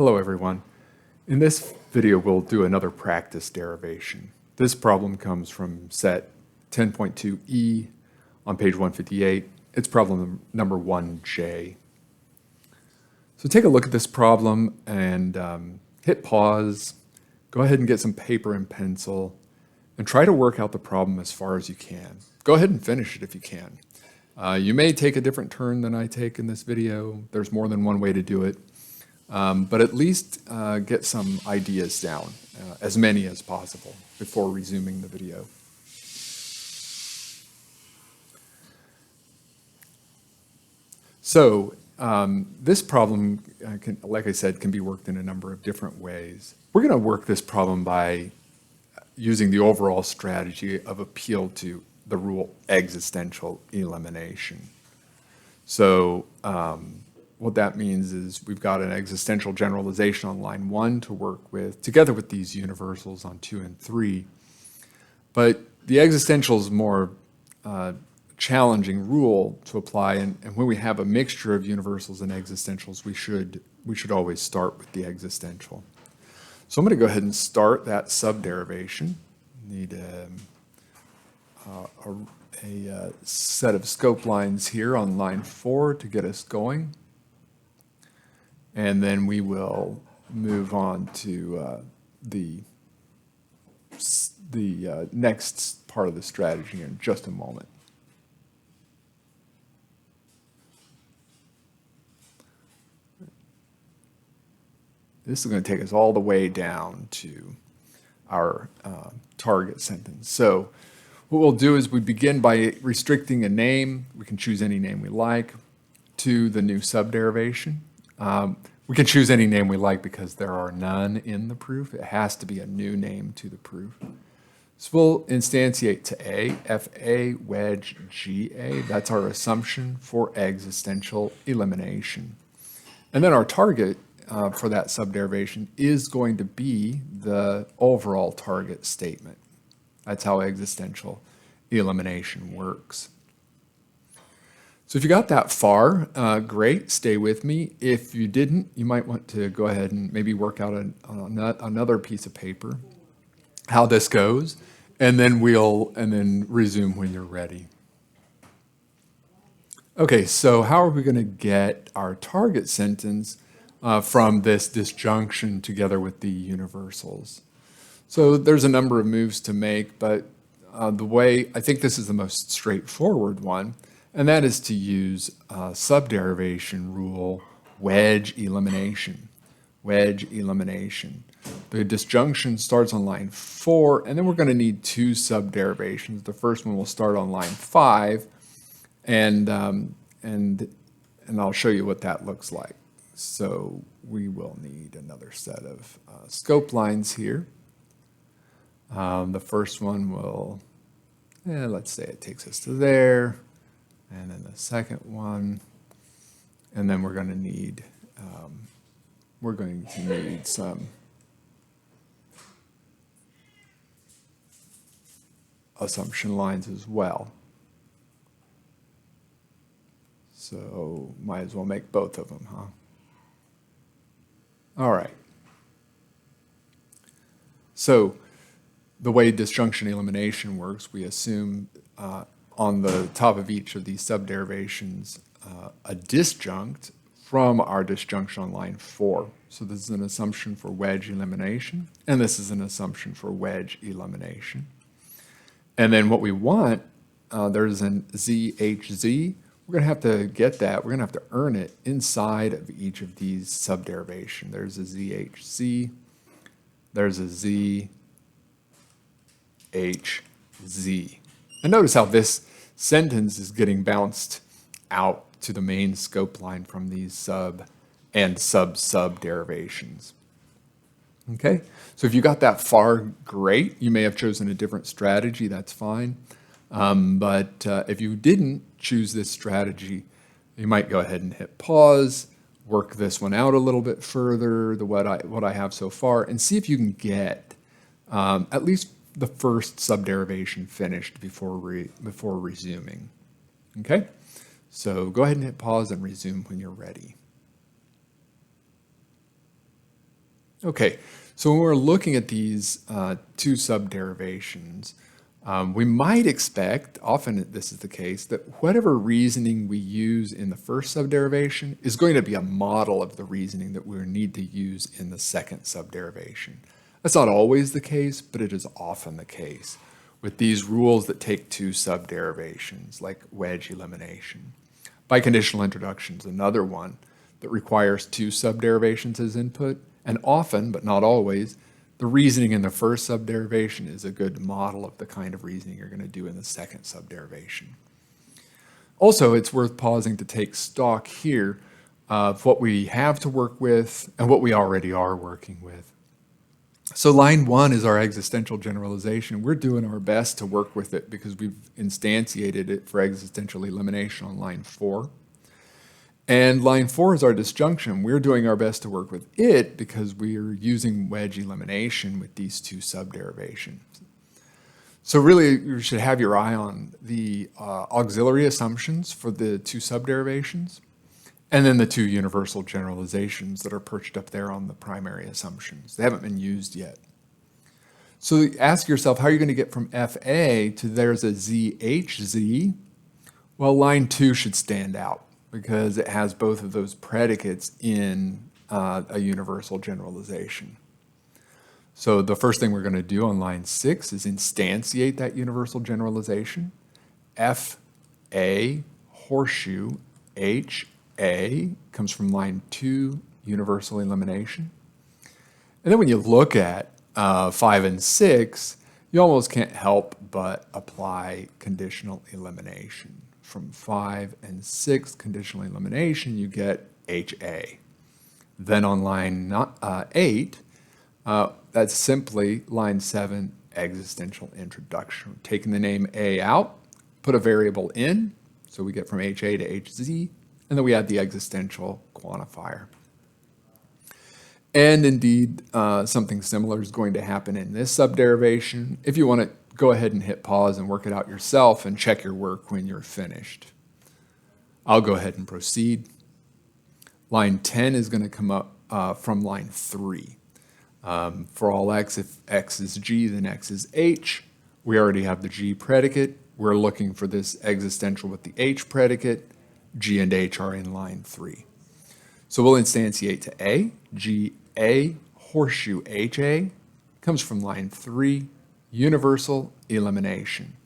Hello everyone. In this video we'll do another practice derivation. This problem comes from set 10.2e on page 158. It's problem number 1J. So take a look at this problem and hit pause, go ahead and get some paper and pencil, and try to work out the problem as far as you can. Go ahead and finish it if you can. You may take a different turn than I take in this video. There's more than one way to do it. But at least get some ideas down, as many as possible, before resuming the video. So this problem, like I said, can be worked in a number of different ways. We're going to work this problem by using the overall strategy of appeal to the rule existential elimination. So what that means is we've got an existential generalization on line 1 to work with, together with these universals on 2 and 3. But the existential is more challenging rule to apply, and when we have a mixture of universals and existentials, we should always start with the existential. So I'm going to go ahead and start that subderivation. Need a set of scope lines here on line 4 to get us going. And then we will move on to the next part of the strategy in just a moment. This is going to take us all the way down to our target sentence. So what we'll do is we begin by restricting a name. We can choose any name we like to the new subderivation. We can choose any name we like because there are none in the proof. It has to be a new name to the proof. So we'll instantiate to A, FA, wedge, GA. That's our assumption for existential elimination. And then our target for that subderivation is going to be the overall target statement. That's how existential elimination works. So if you got that far, great, stay with me. If you didn't, you might want to go ahead and maybe work out another piece of paper, how this goes, and then resume when you're ready. Okay, so how are we going to get our target sentence from this disjunction together with the universals? So there's a number of moves to make, but the way, I think this is the most straightforward one, and that is to use subderivation rule, wedge elimination. Wedge elimination. The disjunction starts on line 4, and then we're going to need 2 subderivations. The first one will start on line 5, and I'll show you what that looks like. So we will need another set of scope lines here. The first one will, let's say it takes us to there. And then the second one, and then we're going to need some assumption lines as well. So might as well make both of them, huh? All right. So the way disjunction elimination works, we assume on the top of each of these subderivations a disjunct from our disjunction on line 4. So this is an assumption for wedge elimination, and this is an assumption for wedge elimination. And then what we want, there's an ZHZ. We're going to have to get that. We're going to have to earn it inside of each of these subderivations. There's a ZHZ. There's a ZHZ. And notice how this sentence is getting bounced out to the main scope line from these sub and sub-sub derivations. Okay, so if you got that far, great. You may have chosen a different strategy, that's fine. But if you didn't choose this strategy, you might go ahead and hit pause, work this one out a little bit further, what I have so far, and see if you can get at least the first subderivation finished before resuming. Okay, so go ahead and hit pause and resume when you're ready. Okay, so when we're looking at these two subderivations, we might expect, often this is the case, that whatever reasoning we use in the first subderivation is going to be a model of the reasoning that we need to use in the second subderivation. That's not always the case, but it is often the case with these rules that take two subderivations, like wedge elimination. Biconditional introduction is another one that requires two subderivations as input, and often, but not always, the reasoning in the first subderivation is a good model of the kind of reasoning you're going to do in the second subderivation. Also, it's worth pausing to take stock here of what we have to work with and what we already are working with. So line 1 is our existential generalization. We're doing our best to work with it because we've instantiated it for existential elimination on line 4. And line 4 is our disjunction. We're doing our best to work with it because we are using wedge elimination with these two subderivations. So really, you should have your eye on the auxiliary assumptions for the two subderivations, and then the two universal generalizations that are perched up there on the primary assumptions. They haven't been used yet. So ask yourself, how are you going to get from FA to there's a ZHZ? Well, line 2 should stand out, because it has both of those predicates in a universal generalization. So the first thing we're going to do on line 6 is instantiate that universal generalization. FA horseshoe HA comes from line 2, universal elimination. And then when you look at 5 and 6, you almost can't help but apply conditional elimination. From 5 and 6 conditional elimination, you get HA. Then on line 8, that's simply line 7, existential introduction. Taking the name A out, put a variable in, so we get from HA to HZ, and then we add the existential quantifier. And indeed, something similar is going to happen in this subderivation. If you want to go ahead and hit pause and work it out yourself and check your work when you're finished. I'll go ahead and proceed. Line 10 is going to come up from line 3. For all x, if x is g, then x is h. We already have the g predicate. We're looking for this existential with the h predicate. G and h are in line 3. So we'll instantiate to A. G, A, horseshoe HA comes from line 3. Universal elimination.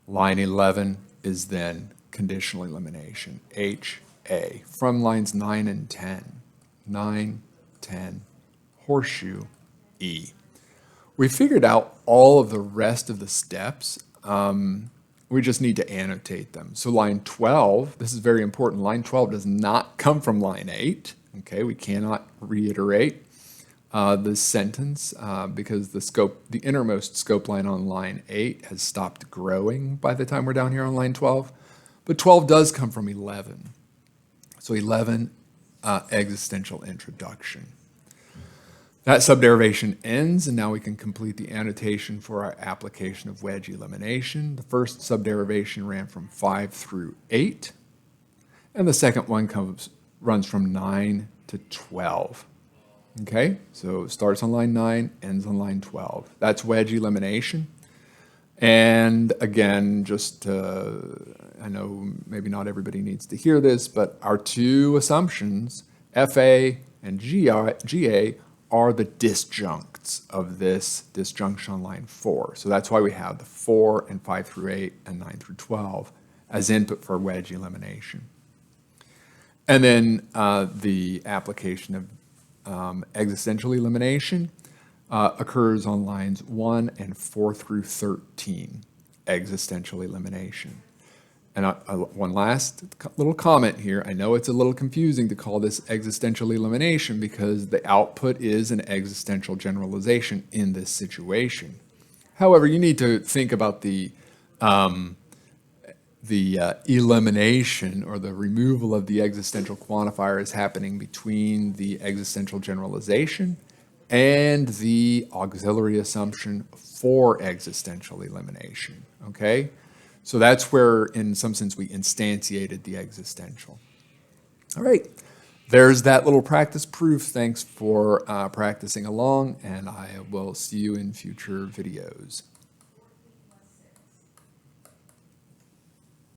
Line 11 is then conditional elimination, HA, from lines 9 and 10. 9, 10, horseshoe E. We figured out all of the rest of the steps. We just need to annotate them. So line 12, this is very important. Line 12 does not come from line 8. Okay, we cannot reiterate the sentence because the innermost scope line on line 8 has stopped growing by the time we're down here on line 12. But 12 does come from 11. So 11, existential introduction. That subderivation ends, and now we can complete the annotation for our application of wedge elimination. The first subderivation ran from 5 through 8, and the second one runs from 9 to 12. Okay, so it starts on line 9, ends on line 12. That's wedge elimination. And again, just I know maybe not everybody needs to hear this, but our two assumptions, FA and GA, are the disjuncts of this disjunction on line 4. So that's why we have the 4 and 5 through 8 and 9 through 12 as input for wedge elimination. And then the application of existential elimination occurs on lines 1 and 4 through 13, existential elimination. And one last little comment here. I know it's a little confusing to call this existential elimination because the output is an existential generalization in this situation. However, you need to think about the elimination or the removal of the existential quantifier is happening between the existential generalization and the auxiliary assumption for existential elimination, okay? So that's where, in some sense, we instantiated the existential. All right, there's that little practice proof. Thanks for practicing along, and I will see you in future videos.